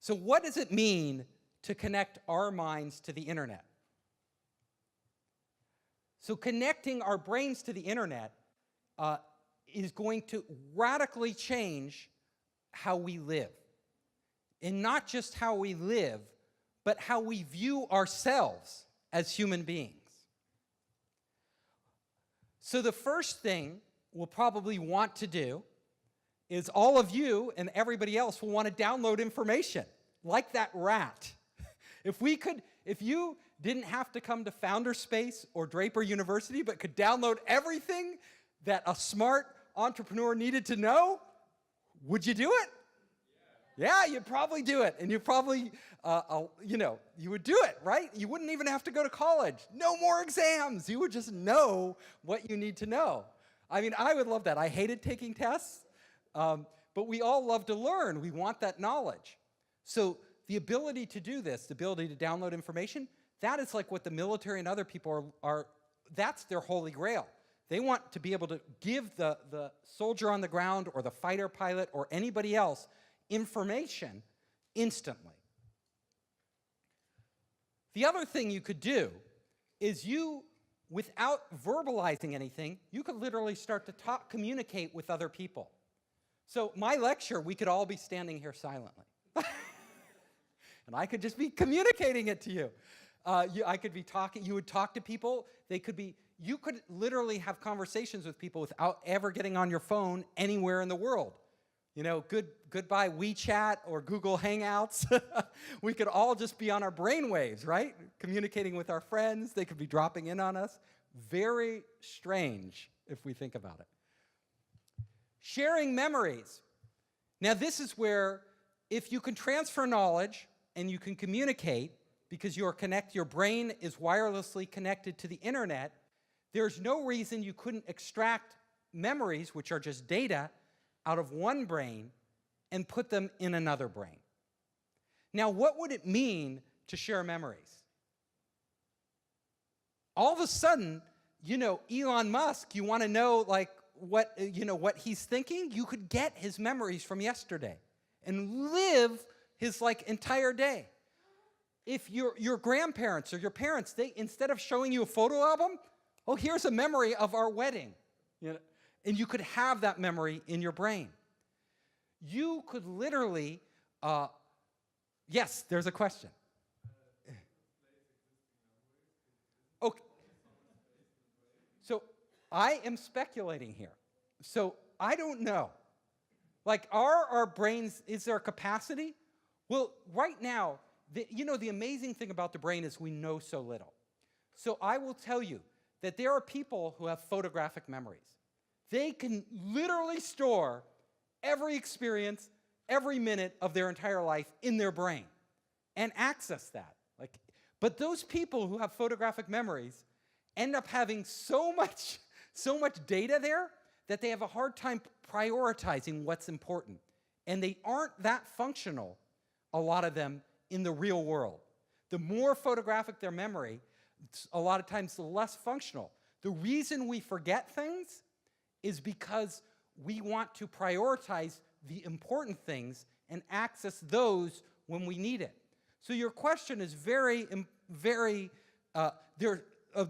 So what does it mean to connect our minds to the internet? So connecting our brains to the internet is going to radically change how we live. And not just how we live, but how we view ourselves as human beings. So the first thing we'll probably want to do is all of you and everybody else will want to download information, like that rat. If you didn't have to come to FOUNDERS.VC or Draper University, but could download everything that a smart entrepreneur needed to know, would you do it? Yeah, you'd probably do it. And you probably, you would do it, right? You wouldn't even have to go to college. No more exams. You would just know what you need to know. I mean, I would love that. I hated taking tests, but we all love to learn. We want that knowledge. So the ability to do this, the ability to download information, that is like what the military and other people are that's their holy grail. They want to be able to give the soldier on the ground or the fighter pilot or anybody else information instantly. The other thing you could do is without verbalizing anything, you could literally start to communicate with other people. So my lecture, we could all be standing here silently. And I could just be communicating it to you. I could be talking, you would talk to people, you could literally have conversations with people without ever getting on your phone anywhere in the world. You know, goodbye WeChat or Google Hangouts. We could all just be on our brainwaves, right? Communicating with our friends. They could be dropping in on us. Very strange if we think about it. Sharing memories. Now this is where if you can transfer knowledge and you can communicate because your brain is wirelessly connected to the internet, there's no reason you couldn't extract memories, which are just data, out of one brain and put them in another brain. Now, what would it mean to share memories? All of a sudden, Elon Musk, you want to know like what he's thinking? You could get his memories from yesterday and live his like entire day. If your grandparents or your parents, they instead of showing you a photo album, oh, here's a memory of our wedding. And you could have that memory in your brain. You could literally, yes, there's a question. Okay. So I am speculating here. So I don't know. Like, are our brains, is there a capacity? Well, right now, the amazing thing about the brain is we know so little. So I will tell you that there are people who have photographic memories. They can literally store every experience, every minute of their entire life in their brain and access that. But those people who have photographic memories end up having so much data there that they have a hard time prioritizing what's important. And they aren't that functional, a lot of them, in the real world. The more photographic their memory, a lot of times the less functional. The reason we forget things is because we want to prioritize the important things and access those when we need it. So your question is the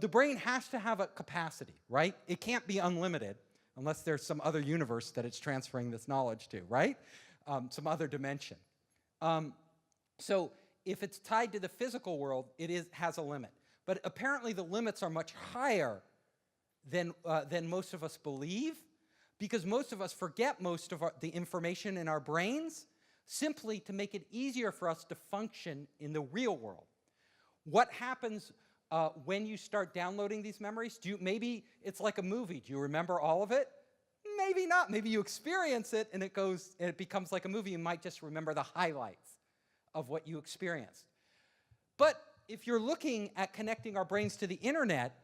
brain has to have a capacity, right? It can't be unlimited unless there's some other universe that it's transferring this knowledge to, right? Some other dimension. So if it's tied to the physical world, it has a limit. But apparently the limits are much higher than most of us believe, because most of us forget most of the information in our brains simply to make it easier for us to function in the real world. What happens when you start downloading these memories? Maybe it's like a movie. Do you remember all of it? Maybe not. Maybe you experience it and it becomes like a movie. You might just remember the highlights of what you experienced. But if you're looking at connecting our brains to the internet,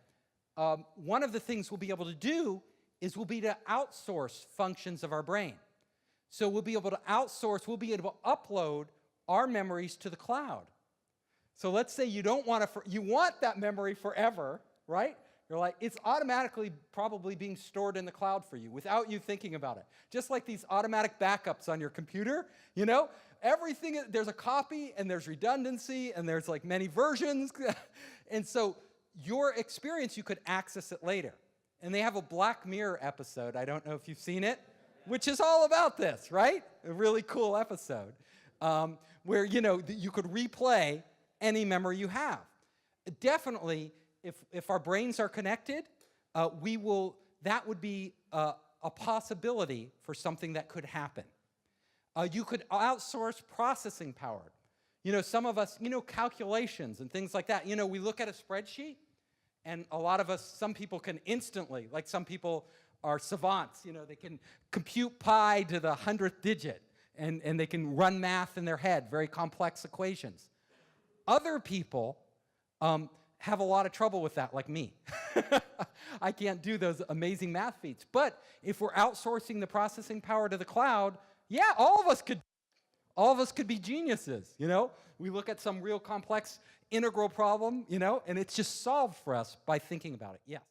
one of the things we'll be able to do is we'll be able to outsource functions of our brain. So we'll be able to upload our memories to the cloud. So let's say you want that memory forever, right? You're like, it's automatically probably being stored in the cloud for you without you thinking about it. Just like these automatic backups on your computer, everything, there's a copy, and there's redundancy, and there's like many versions. And so your experience, you could access it later. And they have a Black Mirror episode, I don't know if you've seen it, which is all about this, right? A really cool episode, where, you know, you could replay any memory you have. Definitely, if our brains are connected, that would be a possibility for something that could happen. You could outsource processing power. You know, some of us, you know, calculations and things like that. You know, we look at a spreadsheet, and a lot of us, some people can instantly, like some people are savants, you know, they can compute pi to the 100th digit, and they can run math in their head, very complex equations. Other people have a lot of trouble with that, like me. I can't do those amazing math feats. But if we're outsourcing the processing power to the cloud, yeah, all of us could be geniuses, you know? We look at some real complex integral problem, you know, and it's just solved for us by thinking about it, yes.